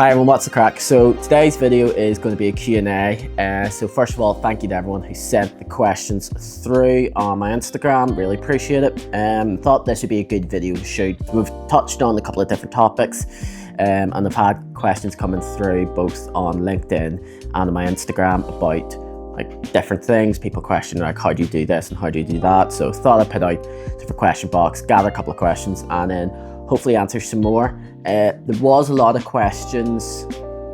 Hi everyone, what's the crack? So today's video is going to be a Q&A. So first of all, thank you to everyone who sent the questions through on my Instagram. Really appreciate it. Thought this would be a good video to shoot. We've touched on a couple of different topics and I've had questions coming through both on LinkedIn and on my Instagram about like different things. People questioning like, how do you do this and how do you do that? So thought I'd put out different question box, gather a couple of questions and then hopefully answer some more. There was a lot of questions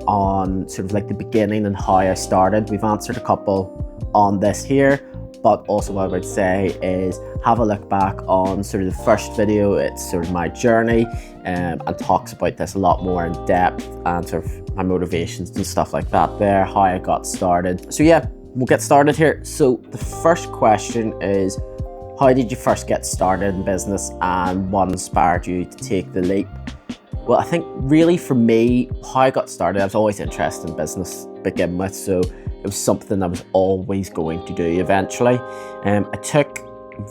on sort of like the beginning and how I started. We've answered a couple on this here, but also what I would say is have a look back on sort of the first video. It's sort of my journey and talks about this a lot more in depth and sort of my motivations and stuff like that there, how I got started. So yeah, we'll get started here. So the first question is, how did you first get started in business and what inspired you to take the leap? Well, I think really for me, how I got started, I was always interested in business to begin with, so it was something I was always going to do eventually. I took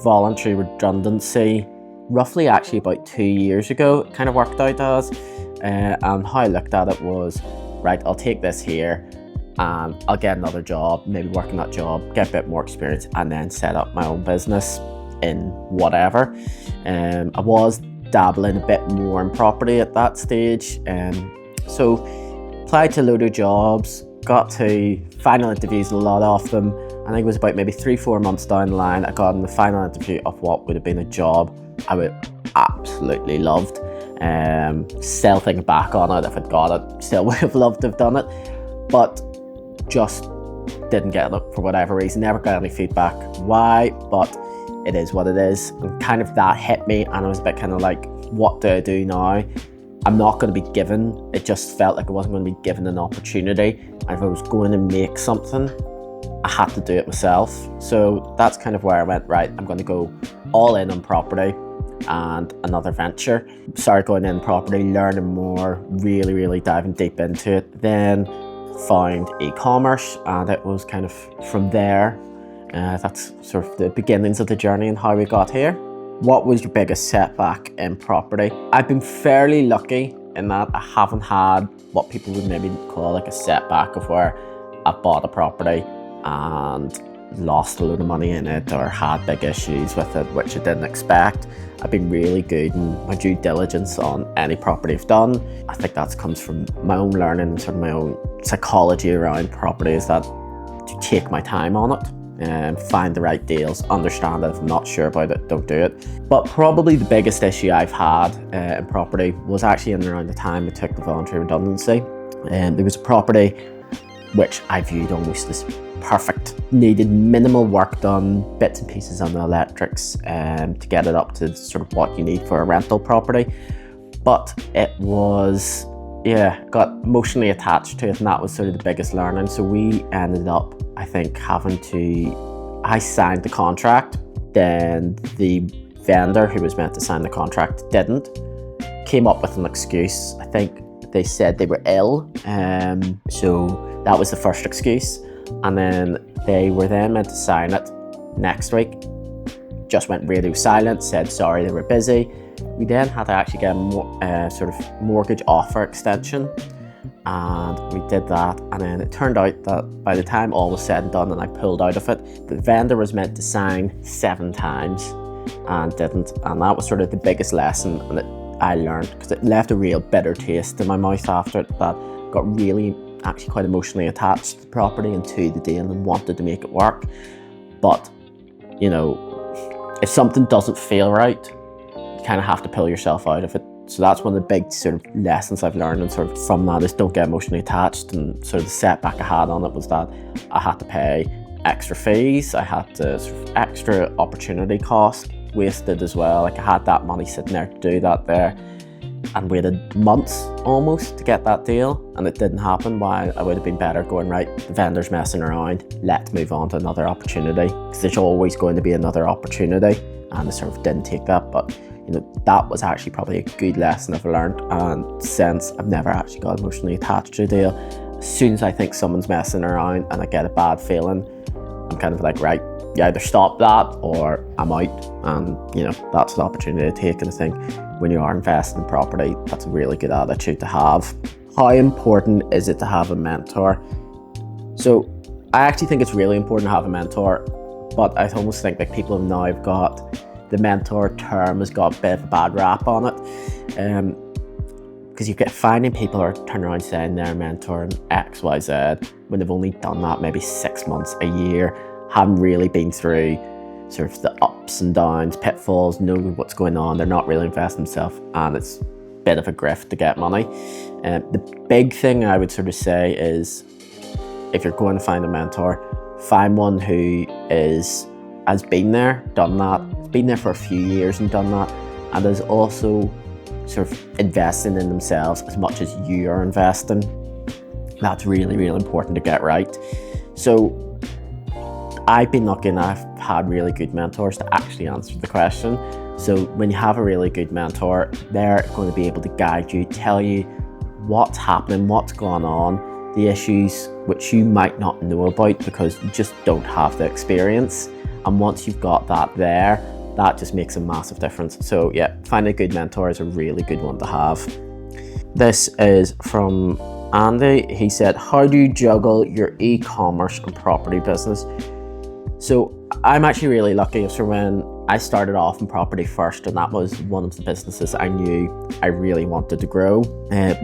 voluntary redundancy roughly actually about 2 years ago, it kind of worked out as, and how I looked at it was, right, I'll take this here and I'll get another job, maybe work in that job, get a bit more experience and then set up my own business in whatever. I was dabbling a bit more in property at that stage, so applied to a load of jobs, got to final interviews, a lot of them. I think it was about maybe 3-4 months down the line, I got in the final interview of what would have been a job I would absolutely loved. Still thinking back on it, if I'd got it, still would have loved to have done it, but just didn't get it for whatever reason. Never got any feedback why, but it is what it is. And kind of that hit me and I was a bit kind of like, what do I do now? I'm not going to be given, it just felt like I wasn't going to be given an opportunity. And if I was going to make something, I had to do it myself. So that's kind of where I went, right, I'm going to go all in on property and another venture. Started going in property, learning more, really diving deep into it. Then found e-commerce and it was kind of from there. That's sort of the beginnings of the journey and how we got here. What was your biggest setback in property? I've been fairly lucky in that I haven't had what people would maybe call like a setback of where I bought a property and lost a load of money in it or had big issues with it, which I didn't expect. I've been really good in my due diligence on any property I've done. I think that comes from my own learning and sort of my own psychology around property, is that to take my time on it and find the right deals, understand that if I'm not sure about it, don't do it. But probably the biggest issue I've had in property was actually in and around the time I took the voluntary redundancy. There was a property which I viewed almost as perfect, needed minimal work done, bits and pieces on the electrics to get it up to sort of what you need for a rental property. But it was, got emotionally attached to it, and that was sort of the biggest learning. So we ended up, I think, I signed the contract, then the vendor who was meant to sign the contract didn't, came up with an excuse. I think they said they were ill, so that was the first excuse. And then they were then meant to sign it next week, just went radio silent, said sorry they were busy. We then had to actually get a sort of mortgage offer extension, and we did that, and then it turned out that by the time all was said and done and I pulled out of it, the vendor was meant to sign 7 times and didn't, and that was sort of the biggest lesson that I learned, because it left a real bitter taste in my mouth after it, that got really actually quite emotionally attached to the property and to the deal and wanted to make it work. But you know, if something doesn't feel right, you kind of have to pull yourself out of it. So that's one of the big sort of lessons I've learned, and sort of from that is don't get emotionally attached. And sort of the setback I had on it was that I had to pay extra fees, I had to sort of extra opportunity cost wasted as well. Like I had that money sitting there to do that there and waited months almost to get that deal, and it didn't happen. While I would have been better going, right, the vendor's messing around, let's move on to another opportunity, because there's always going to be another opportunity. And I sort of didn't take that, but you know, that was actually probably a good lesson I've learned, and since I've never actually got emotionally attached to a deal. As soon as I think someone's messing around and I get a bad feeling, I'm kind of like, right, you either stop that or I'm out. And you know, that's an opportunity to take. And I think when you are investing in property, that's a really good attitude to have. How important is it to have a mentor? So I actually think it's really important to have a mentor, but I almost think like people have now got the mentor term has got a bit of a bad rap on it. Because you get finding people are turning around saying they're mentoring X, Y, Z when they've only done that maybe 6 months, a year, haven't really been through sort of the ups and downs, pitfalls, know what's going on. They're not really investing themselves, and it's a bit of a grift to get money. The big thing I would sort of say is, if you're going to find a mentor, find one who has been there, done that, has been there for a few years and done that, and is also sort of investing in themselves as much as you are investing. That's really, really important to get right. So I've been lucky enough, I've had really good mentors to actually answer the question. So when you have a really good mentor, they're going to be able to guide you, tell you what's happening, what's going on, the issues which you might not know about because you just don't have the experience. And once you've got that there, that just makes a massive difference. So yeah, finding a good mentor is a really good one to have. This is from Andy. He said, how do you juggle your e-commerce and property business? So I'm actually really lucky. So when I started off in property first, and that was one of the businesses I knew I really wanted to grow.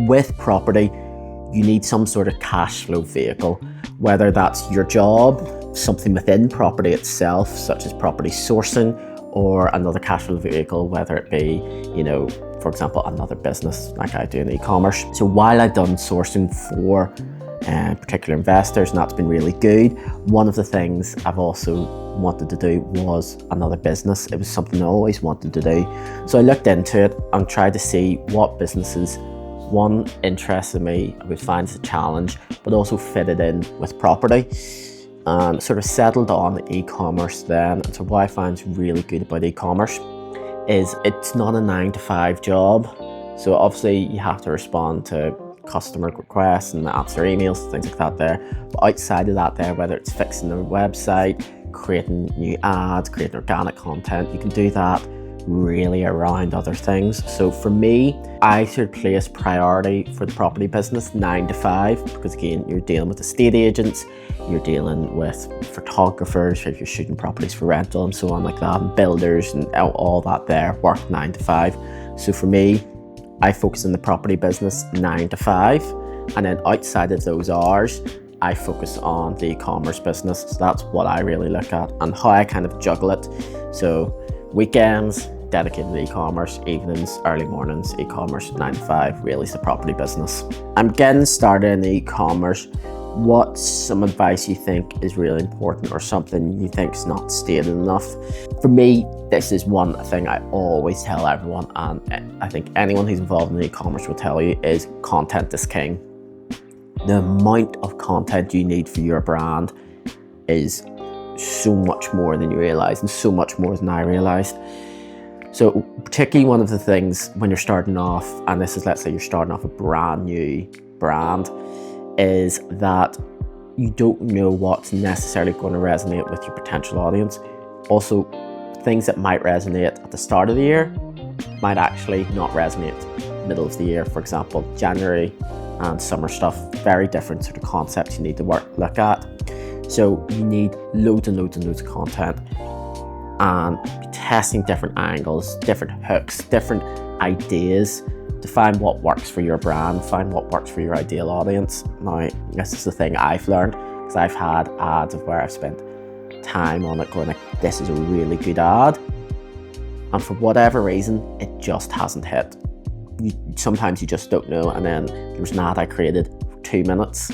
With property, you need some sort of cash flow vehicle, whether that's your job, something within property itself, such as property sourcing, or another cash flow vehicle, whether it be, for example, another business like I do in e-commerce. So while I've done sourcing for particular investors, and that's been really good, one of the things I've also wanted to do was another business. It was something I always wanted to do. So I looked into it and tried to see what businesses, one, interested me, I would find as a challenge, but also fitted in with property. And sort of settled on e-commerce then. And so what I find really good about e-commerce is it's not a 9-to-5 job. So obviously you have to respond to customer requests and answer emails, things like that there. But outside of that there, whether it's fixing their website, creating new ads, creating organic content, you can do that really around other things. So for me, I sort of place priority for the property business 9 to 5, because again, you're dealing with estate agents, you're dealing with photographers if you're shooting properties for rental and so on like that, and builders and all that there, work 9 to 5. So for me, I focus on the property business 9 to 5, and then outside of those hours, I focus on the e-commerce business. So that's what I really look at and how I kind of juggle it. So weekends, dedicated to e-commerce, evenings, early mornings, e-commerce, 9 to 5, really is the property business. I'm getting started in e-commerce. What's some advice you think is really important, or something you think is not stated enough? For me, this is one thing I always tell everyone, and I think anyone who's involved in e-commerce will tell you, is content is king. The amount of content you need for your brand is so much more than you realize, and so much more than I realized. So particularly one of the things when you're starting off, and this is, let's say you're starting off a brand new brand, is that you don't know what's necessarily going to resonate with your potential audience. Also, things that might resonate at the start of the year might actually not resonate middle of the year. For example, January and summer stuff, very different sort of concepts you need to look at. So you need loads and loads and loads of content, and be testing different angles, different hooks, different ideas to find what works for your brand, find what works for your ideal audience. Now, this is the thing I've learned, because I've had ads of where I've spent time on it going like, this is a really good ad, and for whatever reason, it just hasn't hit. Sometimes you just don't know, and then there was an ad I created for 2 minutes,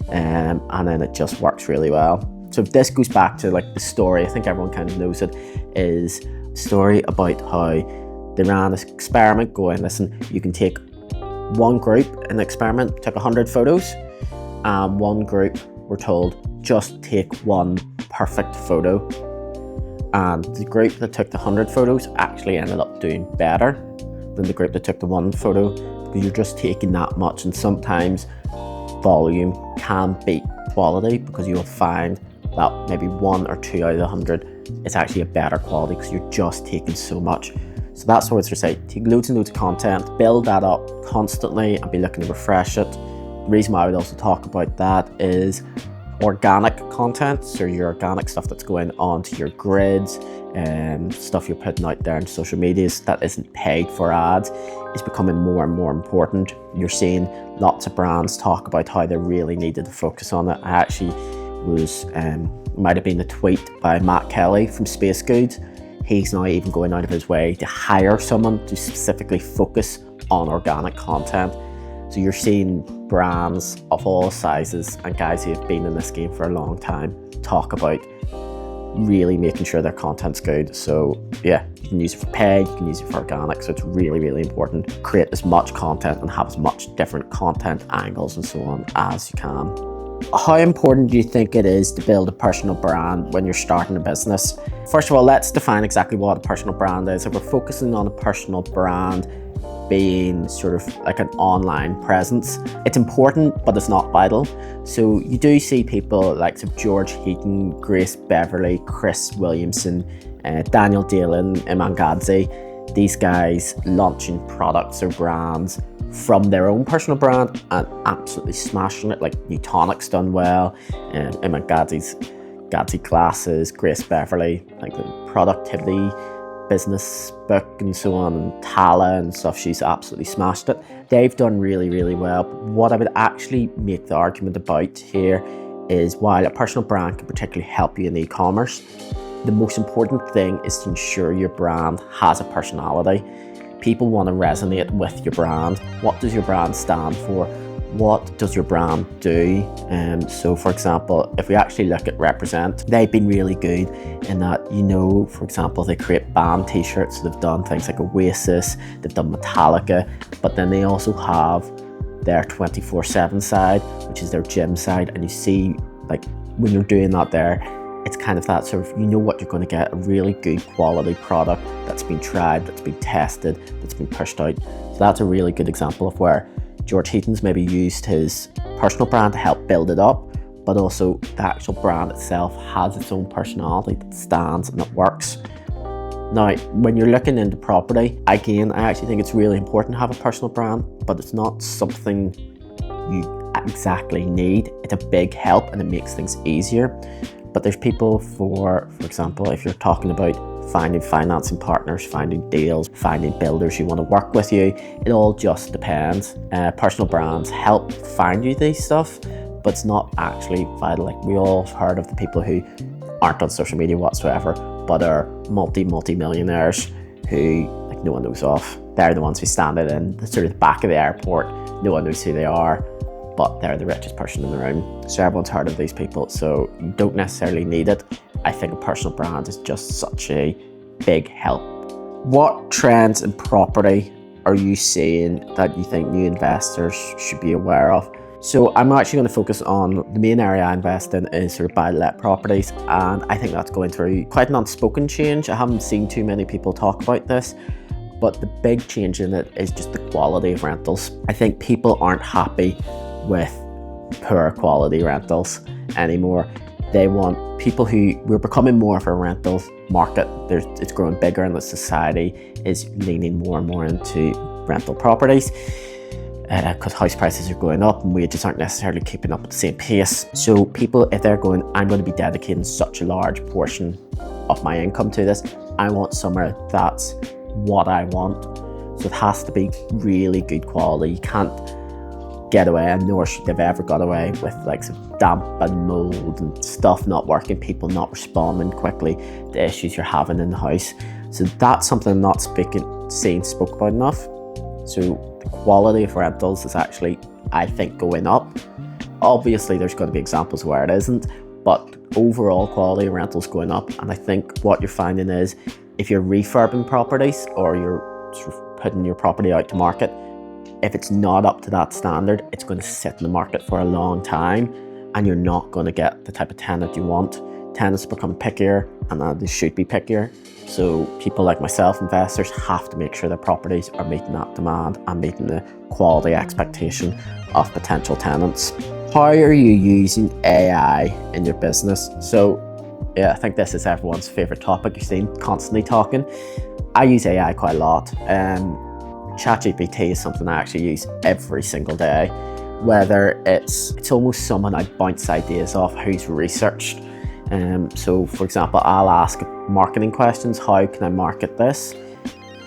and then it just works really well. So this goes back to like the story, I think everyone kind of knows it, is a story about how they ran this experiment going, listen, you can take one group in the experiment, took 100 photos, and one group were told, just take one perfect photo. And the group that took the 100 photos actually ended up doing better than the group that took the one photo, because you're just taking that much, and sometimes volume can beat quality, because you'll find that maybe 1 or 2 out of the 100 is actually a better quality because you're just taking so much. So that's what I would say, take loads and loads of content, build that up constantly and be looking to refresh it. The reason why I would also talk about that is organic content, so your organic stuff that's going onto your grids and stuff you're putting out there on social medias that isn't paid for ads is becoming more and more important. You're seeing lots of brands talk about how they really needed to focus on it. I actually was, might have been a tweet by Matt Kelly from Space Goods. He's now even going out of his way to hire someone to specifically focus on organic content. So you're seeing brands of all sizes and guys who have been in this game for a long time talk about really making sure their content's good. So yeah, you can use it for paid, you can use it for organic. So it's really, really important to create as much content and have as much different content angles and so on as you can. How important do you think it is to build a personal brand when you're starting a business? First of all, let's define exactly what a personal brand is. If we're focusing on a personal brand being sort of like an online presence, it's important, but it's not vital. So you do see people like George Heaton, Grace Beverley, Chris Williamson, Daniel Dalen, Iman Gadzhi, these guys launching products or brands from their own personal brand and absolutely smashing it. Like Nutonic's done well, Iman Gadzhi classes, Grace Beverley, like the productivity business book and so on, and Tala and stuff, she's absolutely smashed it. They've done really, really well. But what I would actually make the argument about here is while a personal brand can particularly help you in e-commerce, the most important thing is to ensure your brand has a personality. People want to resonate with your brand. What does your brand stand for? What does your brand do? So for example, if we actually look at Represent, they've been really good in that, for example, they create band t-shirts. So they've done things like Oasis, they've done Metallica, but then they also have their 24/7 side, which is their gym side. And you see, like, when you're doing that there, it's kind of that sort of, what you're going to get, a really good quality product that's been tried, that's been tested, that's been pushed out. So that's a really good example of where George Heaton's maybe used his personal brand to help build it up, but also the actual brand itself has its own personality that stands and it works. Now, when you're looking into property, again, I actually think it's really important to have a personal brand, but it's not something you exactly need. It's a big help and it makes things easier. But there's people for example, if you're talking about finding financing partners, finding deals, finding builders who want to work with you, it all just depends. Personal brands help find you these stuff, but it's not actually vital. Like, we all have heard of the people who aren't on social media whatsoever, but are multi-millionaires who, like, no one knows of. They're the ones who stand it in the sort of the back of the airport. No one knows who they are, but they're the richest person in the room. So everyone's heard of these people, so you don't necessarily need it. I think a personal brand is just such a big help. What trends in property are you seeing that you think new investors should be aware of? So I'm actually going to focus on the main area I invest in is sort of buy-let properties, and I think that's going through quite an unspoken change. I haven't seen too many people talk about this, but the big change in it is just the quality of rentals. I think people aren't happy with poor quality rentals anymore. They want people who, we're becoming more of a rental market. It's growing bigger and the society is leaning more and more into rental properties because house prices are going up and wages aren't necessarily keeping up at the same pace. So people, if they're going, I'm going to be dedicating such a large portion of my income to this, I want somewhere that's what I want. So it has to be really good quality. You can't get away, and nor should they've ever got away with like some damp and mold and stuff not working, people not responding quickly to issues you're having in the house. So that's something I'm not spoke about enough. So the quality of rentals is actually, I think, going up. Obviously there's going to be examples where it isn't, but overall quality of rentals going up. And I think what you're finding is if you're refurbing properties or you're sort of putting your property out to market, if it's not up to that standard, it's going to sit in the market for a long time and you're not going to get the type of tenant you want. Tenants become pickier, and they should be pickier. So people like myself, investors, have to make sure their properties are meeting that demand and meeting the quality expectation of potential tenants. How are you using AI in your business? So yeah, I think this is everyone's favorite topic. You've seen constantly talking. I use AI quite a lot. ChatGPT is something I actually use every single day. Whether it's almost someone I bounce ideas off who's researched. So for example, I'll ask marketing questions. How can I market this?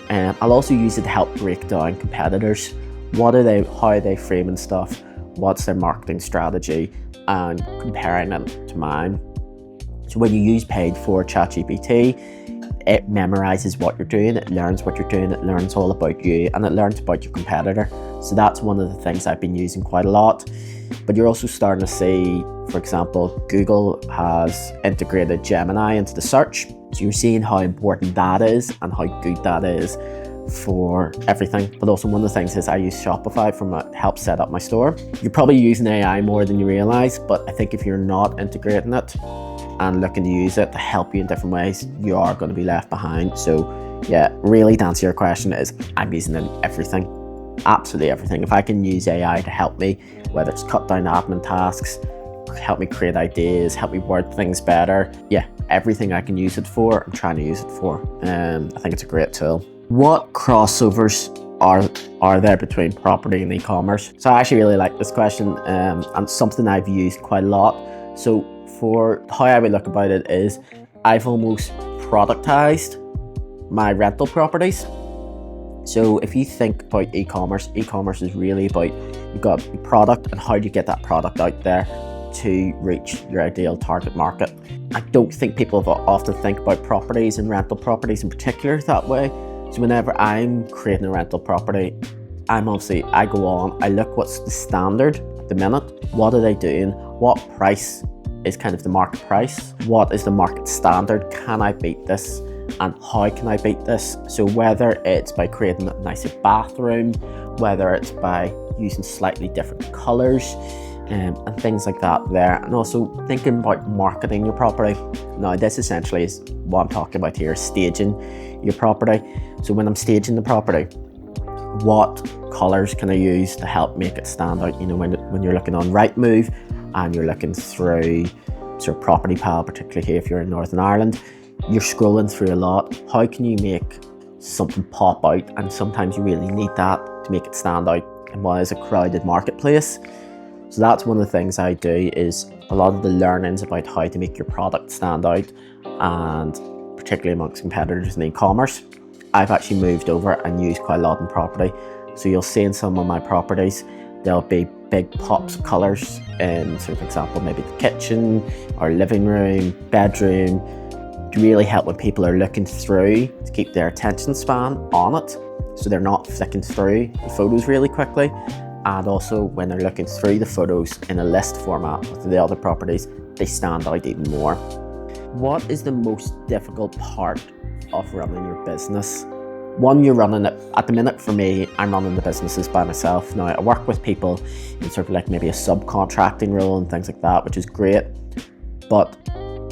I'll also use it to help break down competitors. How are they framing stuff? What's their marketing strategy? And comparing it to mine. So when you use paid for ChatGPT, it memorizes what you're doing, it learns what you're doing, it learns all about you, and it learns about your competitor. So that's one of the things I've been using quite a lot. But you're also starting to see, for example, Google has integrated Gemini into the search. So you're seeing how important that is and how good that is for everything. But also one of the things is I use Shopify to help set up my store. You're probably using AI more than you realize, but I think if you're not integrating it and looking to use it to help you in different ways, you are going to be left behind. So yeah, really to answer your question is I'm using it in everything, absolutely everything. If I can use AI to help me, whether it's cut down admin tasks, help me create ideas, help me word things better, yeah, everything I can use it for, I'm trying to use it for. I think it's a great tool. What crossovers are there between property and e-commerce? So I actually really like this question, and something I've used quite a lot. So for how I would look about it is I've almost productized my rental properties. So if you think about e-commerce is really about you've got the product and how do you get that product out there to reach your ideal target market. I don't think people often think about properties and rental properties in particular that way. So whenever I'm creating a rental property, I go on, I look what's the standard at the minute, what are they doing, what price is kind of the market price, what is the market standard, can I beat this, and how can I beat this? So whether it's by creating a nicer bathroom, whether it's by using slightly different colours, and things like that there. And also thinking about marketing your property. Now this essentially is what I'm talking about here, staging your property. So when I'm staging the property, what colours can I use to help make it stand out? You know, when you're looking on Rightmove and you're looking through sort of Property Pal, particularly here if you're in Northern Ireland, you're scrolling through a lot. How can you make something pop out? And sometimes you really need that to make it stand out in what is a crowded marketplace. So that's one of the things I do, is a lot of the learnings about how to make your product stand out, and particularly amongst competitors in e-commerce, I've actually moved over and used quite a lot in property. So you'll see in some of my properties, there'll be big pops of colours in, so for example, maybe the kitchen or living room, bedroom, to really help when people are looking through to keep their attention span on it, so they're not flicking through the photos really quickly. And also when they're looking through the photos in a list format with the other properties, they stand out even more. What is the most difficult part of running your business? One, you're running it, at the minute for me, I'm running the businesses by myself. Now I work with people in sort of like maybe a subcontracting role and things like that, which is great, but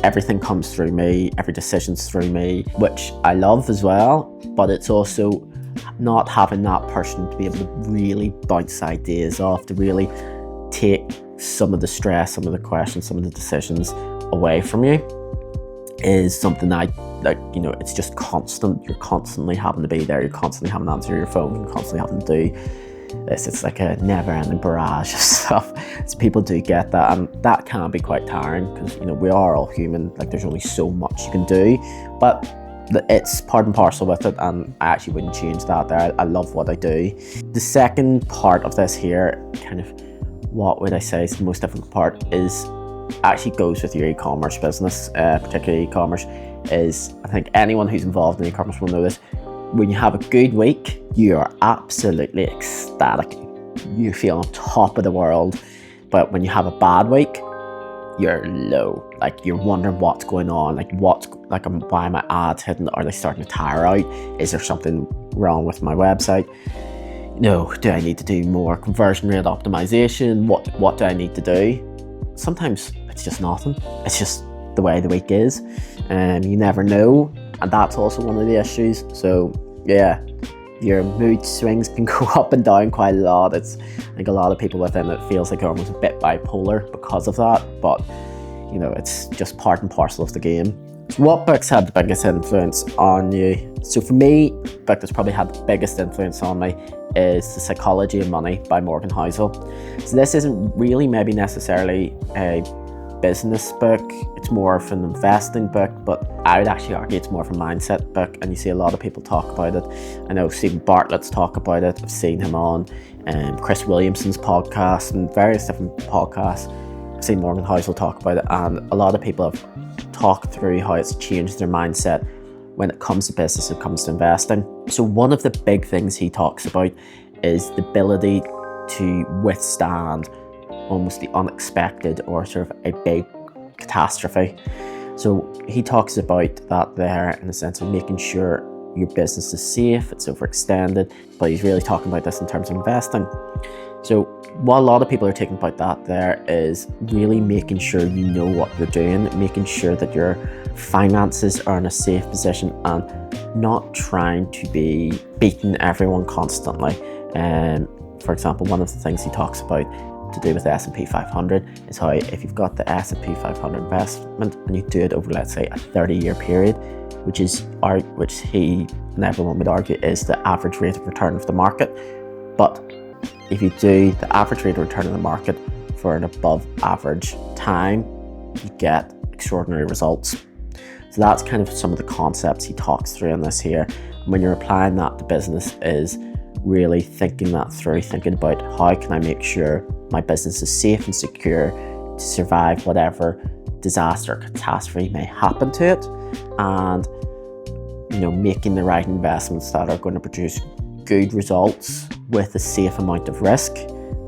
everything comes through me, every decision's through me, which I love as well, but it's also not having that person to be able to really bounce ideas off, to really take some of the stress, some of the questions, some of the decisions away from you, is something you know, it's just constant. You're constantly having to be there, you're constantly having to answer your phone, you're constantly having to do this. It's like a never-ending barrage of stuff. So people do get that, and that can be quite tiring, because you know, we are all human, like there's only so much you can do, but it's part and parcel with it, and I actually wouldn't change that there. I love what I do. The second part of this here, kind of what would I say is the most difficult part, is actually goes with your e-commerce business, particularly e-commerce, is I think anyone who's involved in e-commerce will know this. When you have a good week, you are absolutely ecstatic. You feel on top of the world. But when you have a bad week, you're low. Like you're wondering what's going on. Why are my ads hitting? Are they starting to tire out? Is there something wrong with my website? No, do I need to do more conversion rate optimization? What do I need to do? Sometimes it's just nothing. It's just the way the week is, and you never know, and that's also one of the issues. So yeah, your mood swings can go up and down quite a lot. I think a lot of people within it feels like they're almost a bit bipolar because of that, but you know, it's just part and parcel of the game. So what books had the biggest influence on you? So for me, the book that's probably had the biggest influence on me is The Psychology of Money by Morgan Housel. So this isn't really maybe necessarily a business book, it's more of an investing book, but I would actually argue it's more of a mindset book, and you see a lot of people talk about it. I know Stephen Bartlett's talk about it, I've seen him on Chris Williamson's podcast and various different podcasts. I've seen Morgan Housel talk about it, and a lot of people have talked through how it's changed their mindset when it comes to business, it comes to investing. So one of the big things he talks about is the ability to withstand almost the unexpected or sort of a big catastrophe. So he talks about that there in the sense of making sure your business is safe, it's overextended, but he's really talking about this in terms of investing. So what a lot of people are taking about that there is really making sure you know what you're doing, making sure that your finances are in a safe position and not trying to be beating everyone constantly. For example, one of the things he talks about to do with the S&P 500 is how if you've got the S&P 500 investment and you do it over, let's say, a 30-year period, which he and everyone would argue is the average rate of return of the market. But if you do the average rate of return of the market for an above average time, you get extraordinary results. So that's kind of some of the concepts he talks through in this here. And when you're applying that to business is really thinking that through, thinking about how can I make sure my business is safe and secure to survive whatever disaster or catastrophe may happen to it, and making the right investments that are going to produce good results with a safe amount of risk,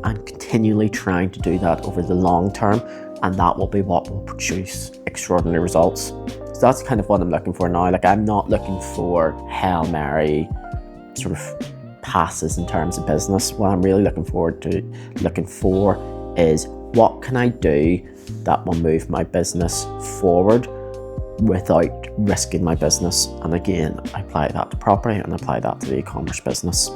and continually trying to do that over the long term, and that will be what will produce extraordinary results. So that's kind of what I'm looking for now. Like, I'm not looking for Hail Mary sort of passes in terms of business. What I'm really looking for is what can I do that will move my business forward without risking my business. And again, I apply that to property and apply that to the e-commerce business.